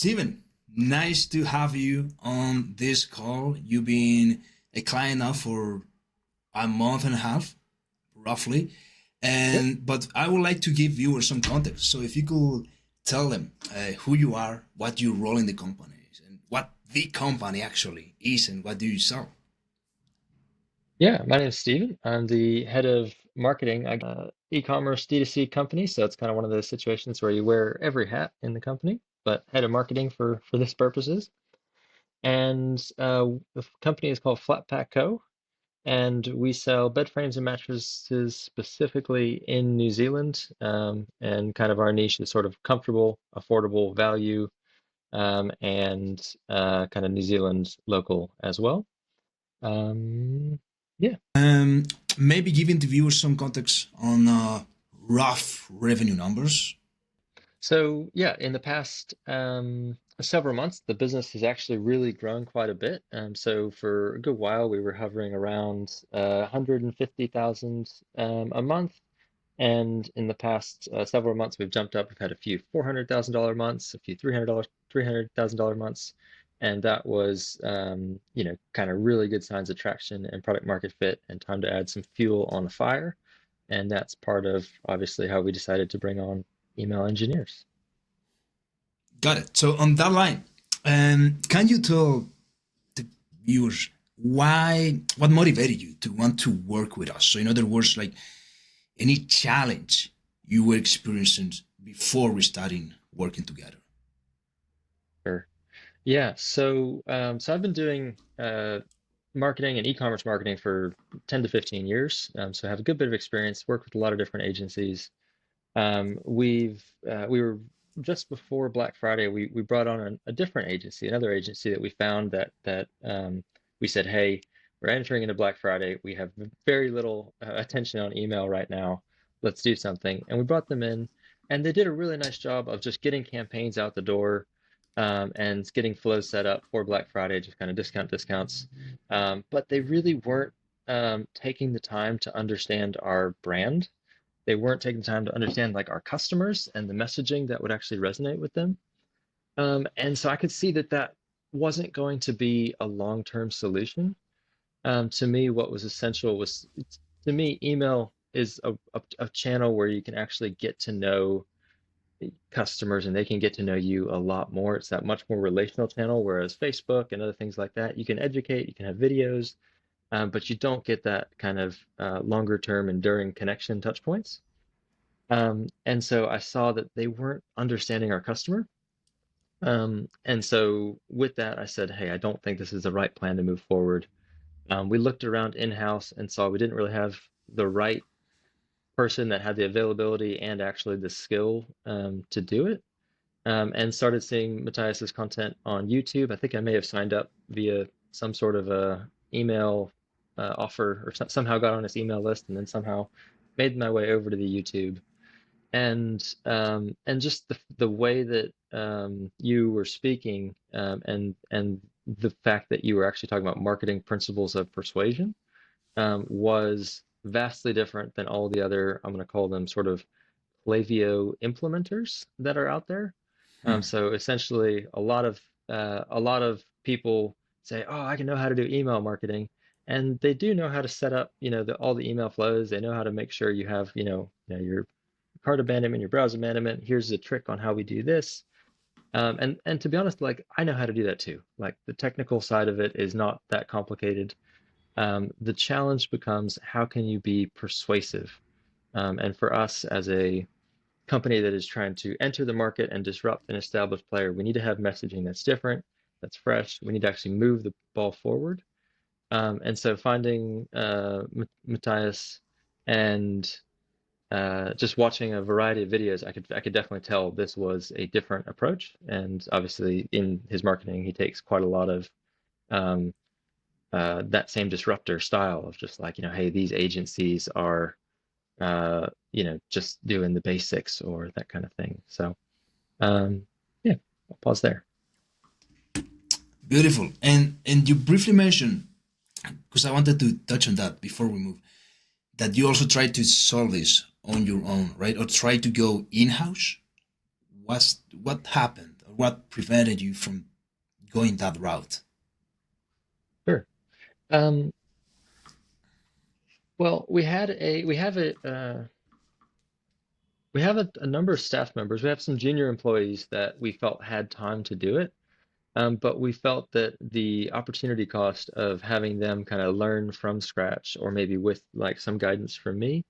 Steven, nice to have you on this call. You've been a client now for a month and a half, roughly. Yep. But I would like to give viewers some context. So if you could tell them who you are, what your role in the company is, and what the company actually is, and what do you sell? Yeah, my name is Steven. I'm the head of marketing. I got e-commerce D2C company, so it's kind of one of those situations where you wear every hat in the company, but head of marketing for this purposes. And the company is called Flatpack Co. And we sell bed frames and mattresses specifically in New Zealand. And kind of our niche is sort of comfortable, affordable value, and kind of New Zealand local as well. Um, yeah. Um, Maybe giving the viewers some context on rough revenue numbers. So yeah, in the past several months, the business has actually really grown quite a bit. So for a good while, we were hovering around 150,000 a month, and in the past several months, we've jumped up. We've had a few $400,000 months, a few $300,000 months, and that was kind of really good signs of traction and product market fit, and time to add some fuel on the fire. And that's part of obviously how we decided to bring on email engineers. Got it. So on that line, can you tell the viewers what motivated you to want to work with us? So in other words, like any challenge you were experiencing before we starting working together. Sure. Yeah, so I've been doing marketing and e-commerce marketing for 10 to 15 years. So I have a good bit of experience, worked with a lot of different agencies. We were just before Black Friday, we brought on a different agency, another agency that we found that we said, hey, we're entering into Black Friday. We have very little attention on email right now. Let's do something. And we brought them in, and they did a really nice job of just getting campaigns out the door, and getting flows set up for Black Friday, just kind of discounts. But they really weren't taking the time to understand our brand. They weren't taking the time to understand like our customers and the messaging that would actually resonate with them. And so I could see that that wasn't going to be a long-term solution. To me, what was essential was, to me, email is a channel where you can actually get to know customers and they can get to know you a lot more. It's that much more relational channel, whereas Facebook and other things like that, you can educate, you can have videos, but you don't get that kind of longer term enduring connection touch points. And so I saw that they weren't understanding our customer. And so with that, I said, hey, I don't think this is the right plan to move forward. We looked around in-house and saw we didn't really have the right person that had the availability and actually the skill to do it. And started seeing Matthias's content on YouTube. I think I may have signed up via some sort of a email offer, or somehow got on his email list, and then somehow made my way over to the YouTube. And just the way that you were speaking, and the fact that you were actually talking about marketing principles of persuasion, was vastly different than all the other, I'm going to call them sort of Klaviyo implementers that are out there. So essentially, a lot of people say, "Oh, I can know how to do email marketing," and they do know how to set up, all the email flows. They know how to make sure you have, your cart abandonment, your browser abandonment. Here's a trick on how we do this. And to be honest, like I know how to do that too. Like the technical side of it is not that complicated. The challenge becomes how can you be persuasive? And for us as a company that is trying to enter the market and disrupt an established player, we need to have messaging that's different, that's fresh. We need to actually move the ball forward. And so finding Matthias and just watching a variety of videos, I could definitely tell this was a different approach. And obviously, in his marketing, he takes quite a lot of um, that same disruptor style of just like, hey, these agencies are just doing the basics or that kind of thing. So, yeah, I'll pause there. Beautiful. And you briefly mentioned, because I wanted to touch on that before we move, that you also try to solve this on your own, right? Or try to go in-house. What happened? What prevented you from going that route? Sure. Um, well, we have a number of staff members. We have some junior employees that we felt had time to do it. But we felt that the opportunity cost of having them kind of learn from scratch, or maybe with like some guidance from me,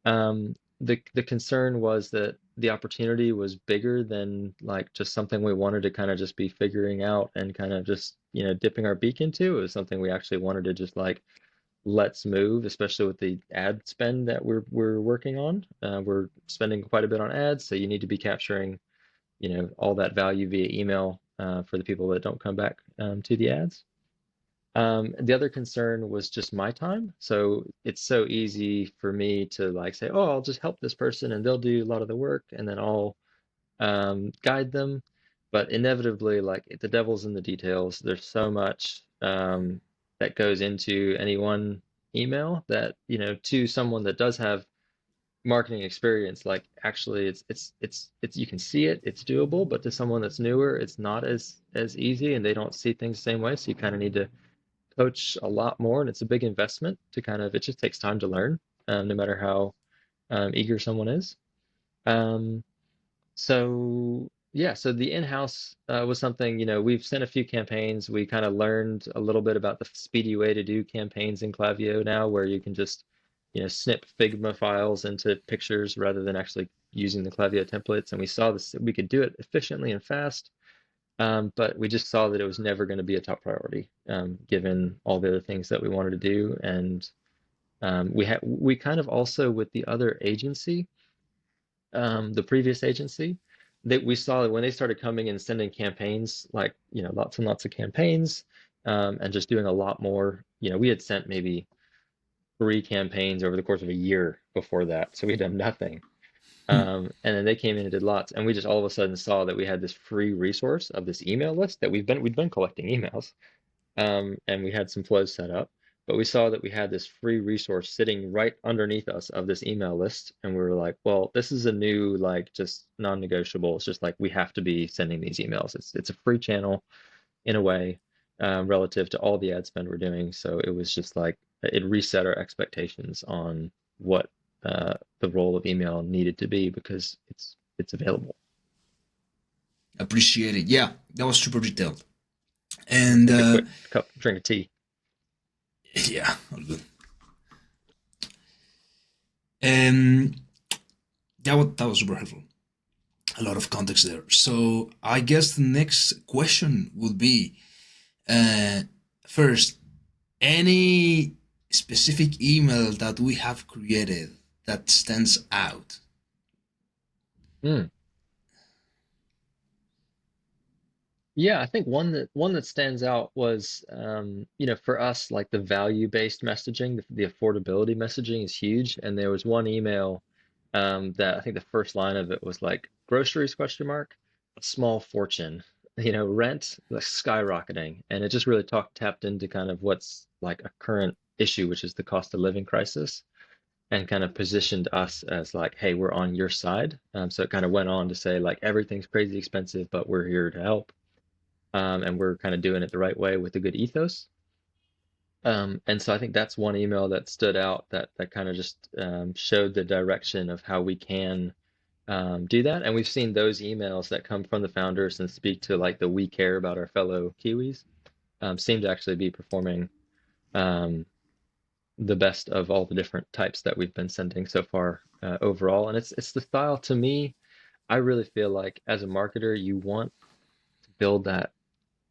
the concern was that the opportunity was bigger than like just something we wanted to kind of just be figuring out and kind of just, dipping our beak into. It was something we actually wanted to just like let's move, especially with the ad spend that we're working on. We're spending quite a bit on ads, so you need to be capturing, all that value via email for the people that don't come back to the ads. The other concern was just my time. So it's so easy for me to like say, oh, I'll just help this person and they'll do a lot of the work and then I'll guide them. But inevitably, like the devil's in the details. There's so much that goes into any one email that, to someone that does have marketing experience, like actually it's you can see it, it's doable, but to someone that's newer, it's not as easy and they don't see things the same way. So you kind of need to coach a lot more, and it's a big investment to kind of, it just takes time to learn, no matter how eager someone is. Um, so yeah, so the in-house was something, we've sent a few campaigns. We kind of learned a little bit about the speedy way to do campaigns in Klaviyo now, where you can just, snip Figma files into pictures rather than actually using the Klaviyo templates. And we saw this, we could do it efficiently and fast. But we just saw that it was never going to be a top priority, given all the other things that we wanted to do. And we kind of also with the other agency, the previous agency, that we saw that when they started coming and sending campaigns, like, lots and lots of campaigns, and just doing a lot more. We had sent maybe 3 campaigns over the course of a year before that, so we had done nothing. And then they came in and did lots, and we just all of a sudden saw that we had this free resource of this email list that we'd been collecting emails, and we had some flows set up, but we saw that we had this free resource sitting right underneath us of this email list, and we were like, well, this is a new like just non-negotiable. It's just like we have to be sending these emails. It's a free channel in a way, relative to all the ad spend we're doing. So it was just like it reset our expectations on what the role of email needed to be because it's available. Appreciate it. Yeah, that was super detailed. And Take a quick cup, drink of tea. yeah, all good. And that was super helpful. A lot of context there. So I guess the next question would be, uh, first, any specific email that we have created that stands out? Mm. Yeah, I think one that stands out was, for us, like the value-based messaging, the affordability messaging is huge. And there was one email that I think the first line of it was like groceries question mark, a small fortune, rent like skyrocketing, and it just really tapped into kind of what's like a current issue, which is the cost of living crisis, and kind of positioned us as like, hey, we're on your side. So it kind of went on to say like everything's crazy expensive, but we're here to help, and we're kind of doing it the right way with a good ethos. And so I think that's one email that stood out that kind of just showed the direction of how we can do that. And we've seen those emails that come from the founders and speak to like the we care about our fellow Kiwis, seem to actually be performing um, the best of all the different types that we've been sending so far, overall. And it's the style to me. I really feel like as a marketer, you want to build that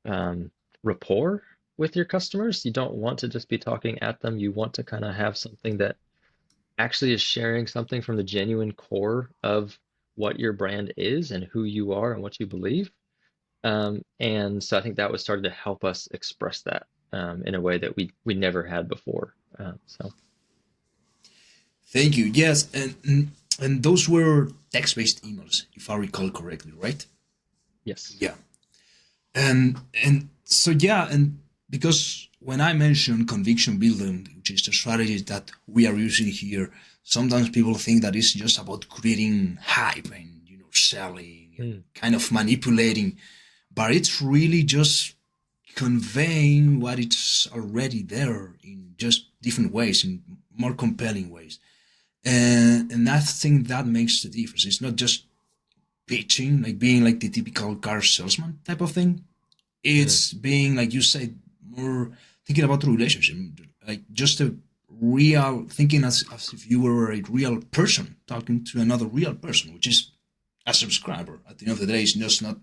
um, rapport with your customers. You don't want to just be talking at them. You want to kind of have something that actually is sharing something from the genuine core of what your brand is and who you are and what you believe. And so I think that was started to help us express that in a way that we never had before. So Thank you. Yes, and those were text-based emails, if I recall correctly, right? yes. Yeah. And so yeah, and because when I mention conviction building, which is the strategy that we are using here, sometimes people think that it's just about creating hype and selling and Mm, kind of manipulating, but it's really just conveying what it's already there in just different ways, in more compelling ways. And I think that makes the difference. It's not just pitching, like being like the typical car salesman type of thing. mm. It's being, like you said, more thinking about the relationship, like just a real thinking as if you were a real person talking to another real person, which is a subscriber. At the end of the day, it's just not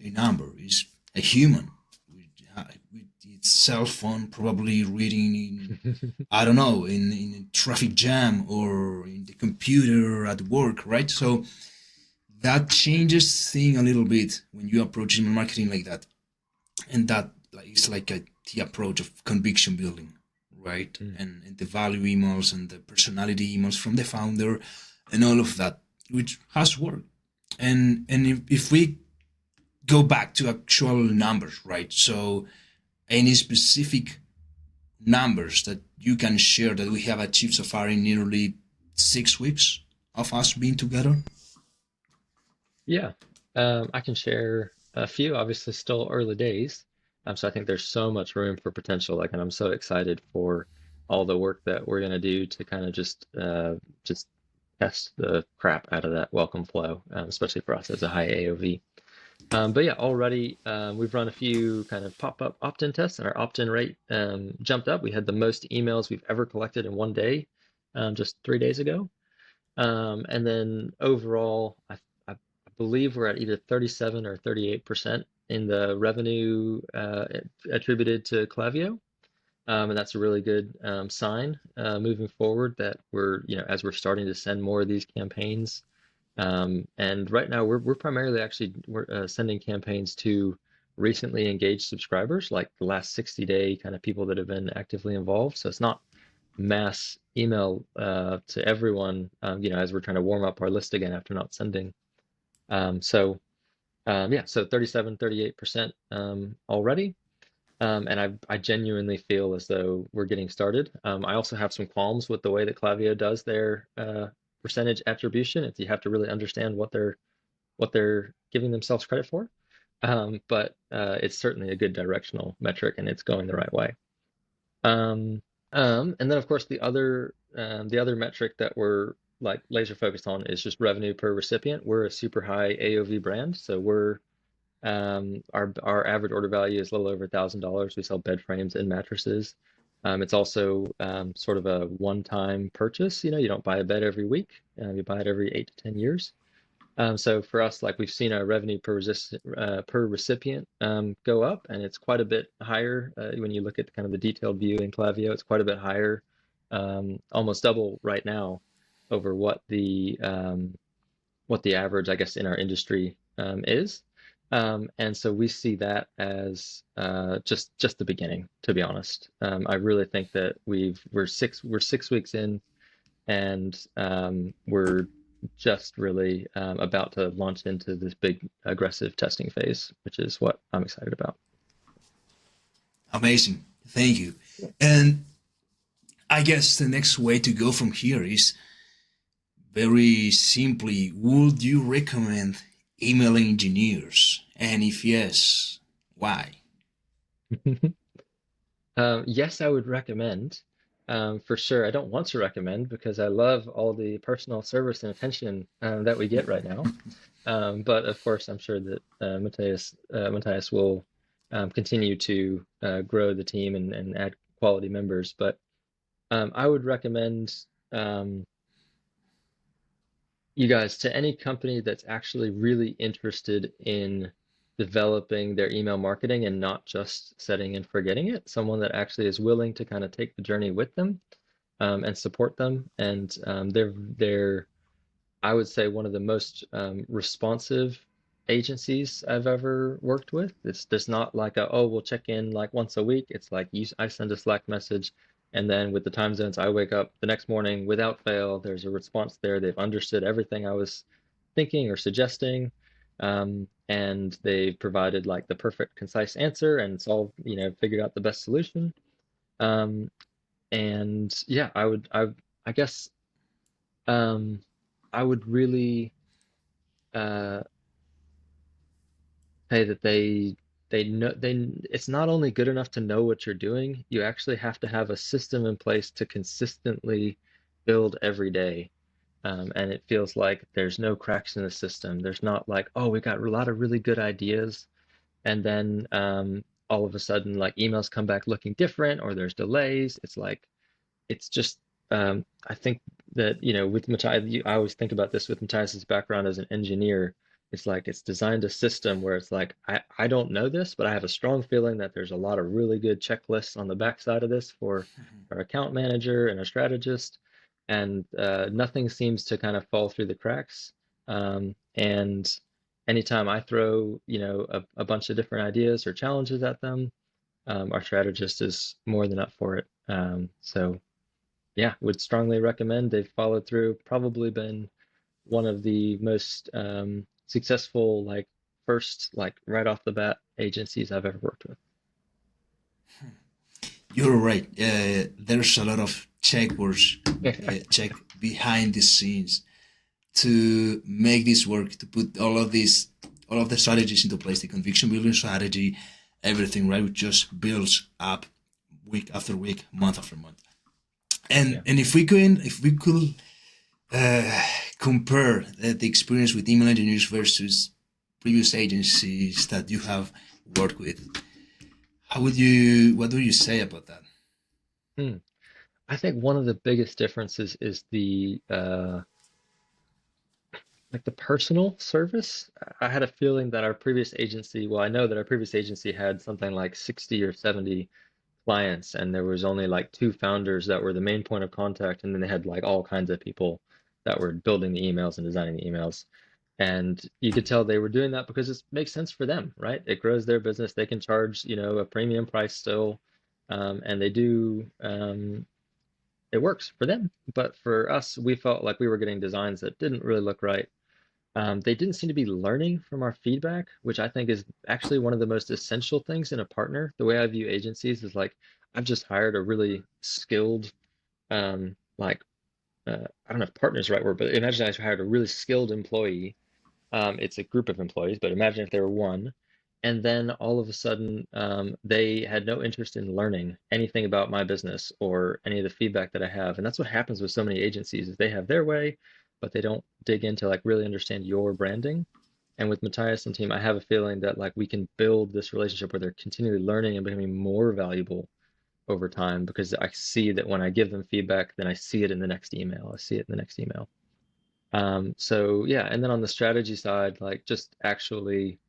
a number, it's a human with its cell phone, probably reading in, I don't know, in a traffic jam or in the computer at work, right? So that changes thing a little bit when you approach email marketing like that, and that like it's like the approach of conviction building, right? Mm. And the value emails and the personality emails from the founder and all of that, which has worked. And if we go back to actual numbers, right? So any specific numbers that you can share that we have achieved so far in nearly 6 weeks of us being together? Yeah, I can share a few. Obviously, still early days, so I think there's so much room for potential. Like, and I'm so excited for all the work that we're gonna do to kind of just test the crap out of that welcome flow, especially for us as a high AOV. But yeah, already we've run a few kind of pop-up opt-in tests, and our opt-in rate jumped up. We had the most emails we've ever collected in one day, just 3 days ago. And then overall, I believe we're at either 37 or 38% in the revenue attributed to Klaviyo. And that's a really good sign moving forward that we're, as we're starting to send more of these campaigns. And right now we're primarily actually we're sending campaigns to recently engaged subscribers, like the last 60-day kind of people that have been actively involved. So it's not mass email to everyone, as we're trying to warm up our list again after not sending. So yeah, so 37, 38% already. And I genuinely feel as though we're getting started. I also have some qualms with the way that Klaviyo does their percentage attribution. If you have to really understand what they're giving themselves credit for. But it's certainly a good directional metric, and it's going the right way. Um, and then of course the other metric that we're like laser focused on is just revenue per recipient. We're a super high AOV brand, so our average order value is a little over $1,000. We sell bed frames and mattresses. It's also sort of a one-time purchase. You don't buy a bed every week. You buy it every 8 to 10 years. So for us, like we've seen our revenue per recipient go up, and it's quite a bit higher when you look at kind of the detailed view in Klaviyo. It's quite a bit higher, almost double right now over what the average, I guess, in our industry is. And so we see that as just the beginning, to be honest. I really think that we're 6 weeks in, and we're just really about to launch into this big aggressive testing phase, which is what I'm excited about. Amazing. Thank you. And I guess the next way to go from here is very simply, would you recommend email engineers? And if yes, why? Yes, I would recommend, for sure. I don't want to recommend because I love all the personal service and attention that we get right now. But of course, I'm sure that Matthias will continue to grow the team and add quality members. But I would recommend um, you guys to any company that's actually really interested in developing their email marketing and not just setting and forgetting it. Someone that actually is willing to kind of take the journey with them and support them. And they're I would say one of the most responsive agencies I've ever worked with. There's not like oh, we'll check in like once a week. It's like I send a Slack message, and then with the time zones, I wake up the next morning without fail. There's a response there. They've understood everything I was thinking or suggesting, and they've provided like the perfect concise answer and solved, figured out the best solution. Um, and yeah, I guess um, I would really uh, say that they know they it's not only good enough to know what you're doing, you actually have to have a system in place to consistently build every day. And it feels like there's no cracks in the system. There's not like, oh, we got a lot of really good ideas, and then all of a sudden, like emails come back looking different, or there's delays. It's like it's just I think that with Matthias, I always think about this with Matthias's background as an engineer. It's like it's designed a system where it's like I don't know this, but I have a strong feeling that there's a lot of really good checklists on the backside of this for our account manager and a strategist, and nothing seems to kind of fall through the cracks. And anytime I throw a bunch of different ideas or challenges at them, our strategist is more than up for it. So yeah, would strongly recommend. They've followed through, probably been one of the most successful, like first, like right off the bat agencies I've ever worked You're right. There's a lot of with. check behind the scenes to make this work, to put all of the strategies into place, the conviction building strategy, everything, right? It just builds up week after week, month after month. Yeah. And if we could uh, compare the experience with email engineers versus previous agencies that you have worked with, what would you say about that? Hmm. I think one of the biggest differences is the like the personal service. I had a feeling that our previous agency, well, I know that our previous agency had something like 60 or 70 clients, and there was only like two founders that were the main point of contact, and then they had like all kinds of people that were building the emails and designing the emails. And you could tell they were doing that because it makes sense for them, right? It grows their business. They can charge, a premium price still, and they do. It works for them. But for us, we felt like we were getting designs that didn't really look right. They didn't seem to be learning from our feedback, which I think is actually one of the most essential things in a partner. The way I view agencies is like I've just hired a really skilled, like I don't know if partner is the right word, but imagine I hired a really skilled employee. It's a group of employees, but imagine if there were one, and then all of a sudden they had no interest in learning anything about my business or any of the feedback that I have. And that's what happens with so many agencies is they have their way, but they don't dig into like really understand your branding. And with Matthias and team, I have a feeling that like we can build this relationship where they're continually learning and becoming more valuable over time because I see that when I give them feedback, then I see it in the next email. I see it in the next email. So yeah, and then on the strategy side, like just actually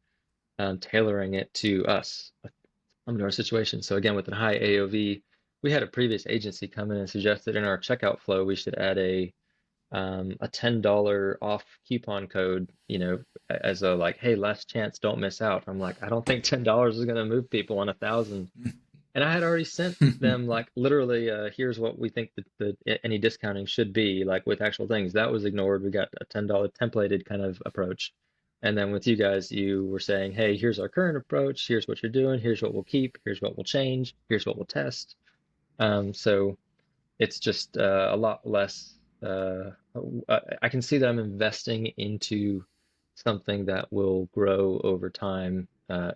tailoring it to us, to our situation. So again, with the high AOV, we had a previous agency come in and suggested in our checkout flow we should add a $10 off coupon code, as a like, hey, last chance, don't miss out. I'm like, I don't think $10 is gonna move people on 1,000. And I had already sent them like literally, here's what we think that any discounting should be, like with actual things. That was ignored. We got a $10 templated kind of approach. And then with you guys, you were saying, hey, here's our current approach. Here's what you're doing. Here's what we'll keep. Here's what we'll change. Here's what we'll test. So it's just a lot less. I can see that I'm investing into something that will grow over time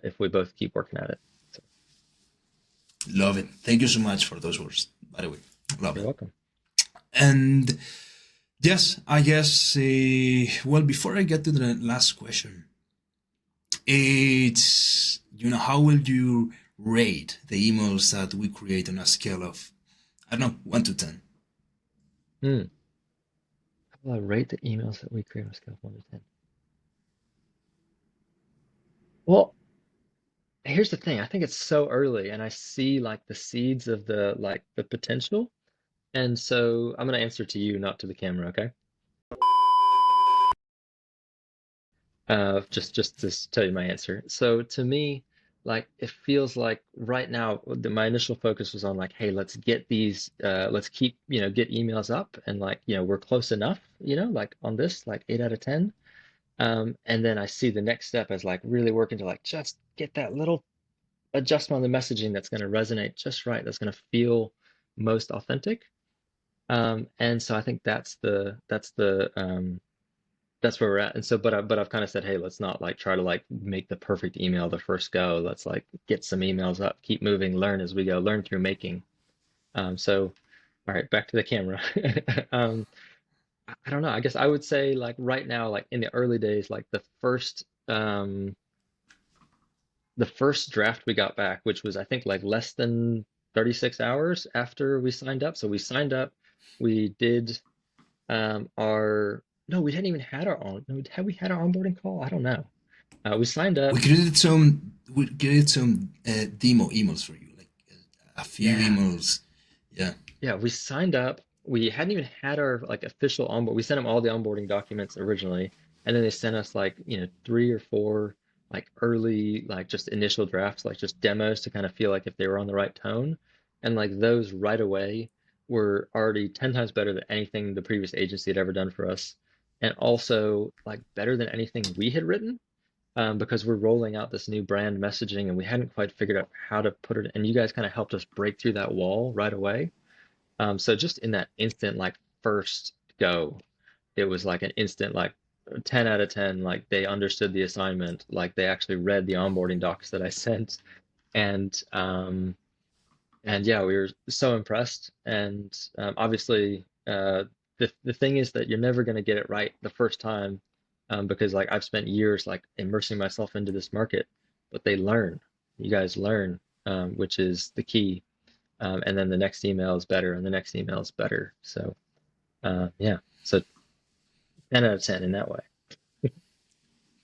if we both keep working at it. So Love it. Thank you so much for those words, by the way. Love you're it. welcome. And yes, I guess, well, before I get to the last question, it's, how will you rate the emails that we create on a scale of, I don't know, 1 to 10? Hmm. How will I rate the emails that we create on a scale of 1 to 10? Well, here's the thing. I think it's so early and I see like the seeds of the potential. And so I'm going to answer to you, not to the camera, okay? Just to tell you my answer. So to me, like it feels like right now my initial focus was on like, hey, let's get these let's keep, get emails up and like, we're close enough, like on this, like 8 out of 10. And then I see the next step as like really working to like just get that little adjustment on the messaging that's going to resonate just right, that's going to feel most authentic. And so I think that's the that's where we're at. And so, but I've kind of said, hey, let's not like try to like make the perfect email the first go. Let's like get some emails up, keep moving, learn as we go, learn through making. So, all right, back to the camera. Um, I don't know. I guess I would say like right now, like in the early days, like the first draft we got back, which was I think like less than 36 hours after we signed up. So we signed up, we did our no, we hadn't even had our on. No, had we had our onboarding call? I don't know. We signed up. We created some demo emails for you, like a few Yeah, emails. Yeah. yeah, we signed up. We hadn't even had our like official onboard. We sent them all the onboarding documents originally, and then they sent us like, three or four like early like just initial drafts, like just demos to kind of feel like if they were on the right tone. And like those right away were already 10 times better than anything the previous agency had ever done for us. And also like better than anything we had written, because we're rolling out this new brand messaging and we hadn't quite figured out how to put it. And you guys kind of helped us break through that wall right away. So just in that instant, like first go, it was like an instant, like 10 out of 10, like they understood the assignment, like they actually read the onboarding docs that I sent. And and yeah, we were so impressed. And obviously, the thing is that you're never going to get it right the first time, because like I've spent years like immersing myself into this market, but they learn. You guys learn, which is the key. And then the next email is better, and the next email is better. So yeah, so 10 out of 10 in that way.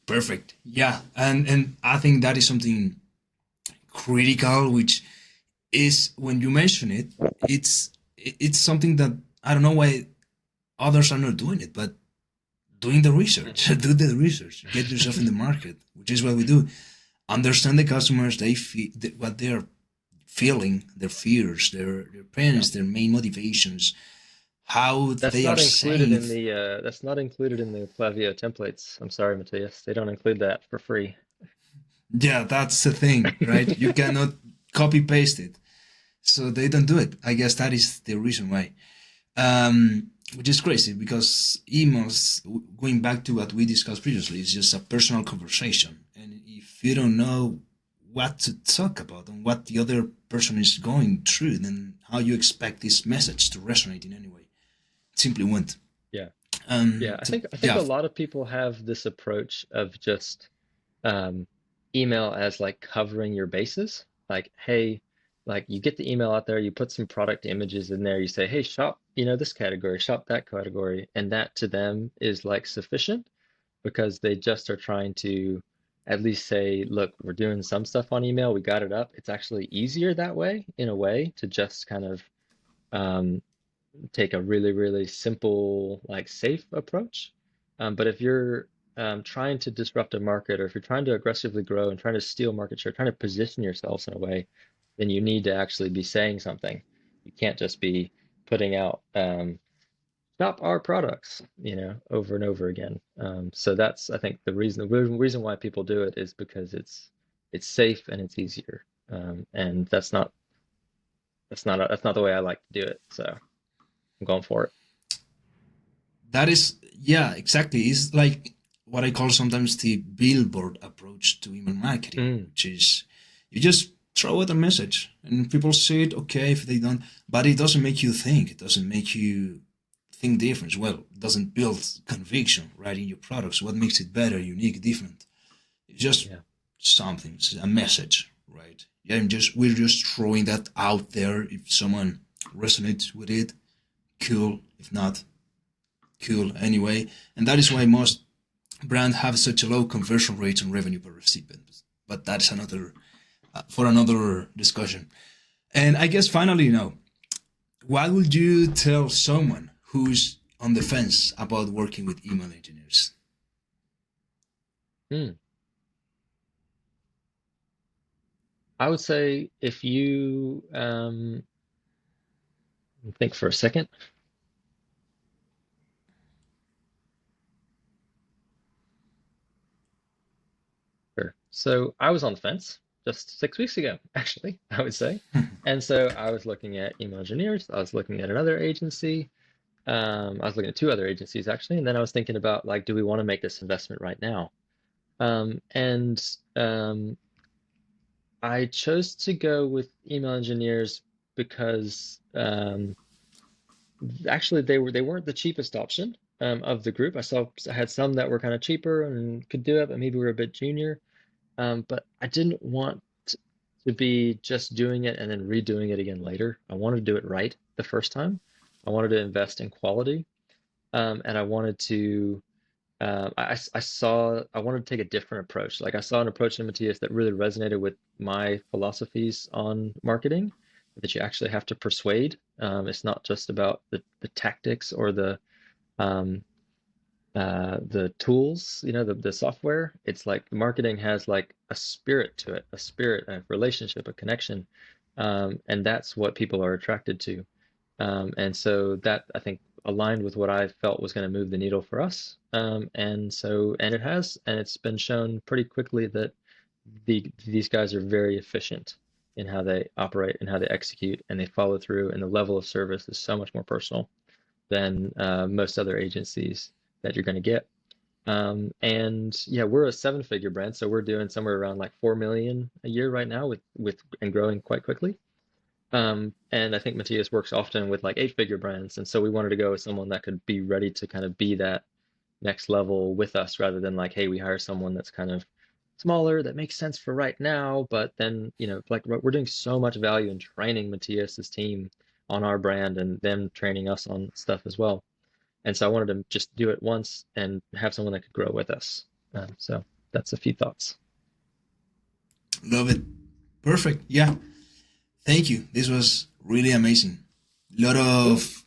Perfect. Yeah, and I think that is something critical, which is when you mention it, it's something that I don't know why others are not doing it, but doing the research, do the research, get yourself in the market, which is what we do. Understand the customers, they feel what they're feeling, their fears, their Yeah. pains, their main motivations, how That's they are not included in safe. the Klaviyo templates. I'm sorry, Matthias. They don't include that for free. Yeah, that's the thing, right? You cannot copy paste it, so they don't do it. I guess that is the reason why. Which is crazy because emails, going back to what we discussed previously, is just a personal conversation. And if you don't know what to talk about and what the other person is going through, then how you expect this message to resonate in any way? It simply won't. Yeah. Yeah, Um, I so, think I think a yeah, lot of people have this approach of just um, email as like covering your bases. Like, hey, like you get the email out there, you put some product images in there, you say, hey, shop, this category, shop that category, and that to them is like sufficient because they just are trying to at least say, look, we're doing some stuff on email, we got it up. It's actually easier that way, in a way, to just kind of um, take a really, really simple, like safe approach. But if you're trying to disrupt a market, or if you're trying to aggressively grow and trying to steal market share, trying to position yourselves in a way, then you need to actually be saying something. You can't just be putting out "stop our products," over and over again. So that's, I think, the reason why people do it is because it's safe and it's easier. And that's not the way I like to do it. So I'm going for it. that is, yeah, exactly. It's like what I call sometimes the billboard approach to email marketing, Mm, which is you just throw out a message and people see it, okay, if they don't, but it doesn't make you think. It doesn't make you think different. Well, it doesn't build conviction, right, in your products. What makes it better, unique, different? It's just yeah. something, it's a message, right? Yeah, we're just throwing that out there. If someone resonates with it, cool. If not, cool anyway. And that is why most brands have such a low conversion rate on revenue per recipient. But that's another for another discussion. And I guess finally, what would you tell someone who's on the fence about working with email engineers? Mm. I would say if you think for a second. Sure. So I was on the fence just 6 weeks ago, actually, I would say. And so I was looking at email engineers. I was looking at another agency. I was looking at two other agencies actually, and then I was thinking about like, do we want to make this investment right now? And I chose to go with email engineers because actually they weren't the cheapest option of the group. I had some that were kind of cheaper and could do it, but maybe were a bit junior. But I didn't want to be just doing it and then redoing it again later. I wanted to do it right the first time. I wanted to invest in quality, and I wanted to. I saw I wanted to take a different approach. Like I saw an approach in Matthias that really resonated with my philosophies on marketing, that you actually have to persuade. It's not just about the tactics or um, the tools, the software. It's like marketing has like a spirit to it, a spirit, a relationship, a connection, and that's what people are attracted to. And so that I think aligned with what I felt was going to move the needle for us. And it has, and it's been shown pretty quickly that these guys are very efficient in how they operate and how they execute, and they follow through, and the level of service is so much more personal than most other agencies that you're going to get. And yeah, we're a seven-figure brand, so we're doing somewhere around like 4 million a year right now with and growing quite quickly. And I think Matthias works often with like eight-figure brands, and so we wanted to go with someone that could be ready to kind of be that next level with us, rather than like, hey, we hire someone that's kind of smaller that makes sense for right now, but then like we're doing so much value in training Matthias's team on our brand and them training us on stuff as well. And so I wanted to just do it once and have someone that could grow with us. So that's a few thoughts. Love it. Perfect. Yeah. Thank you. This was really amazing. A lot Cool. of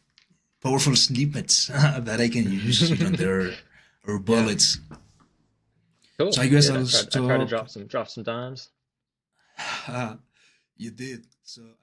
powerful snippets that I can use. There are Yeah. bullets. So Cool. I guess Good. I'll I tried to stop. drop some dimes. You did. So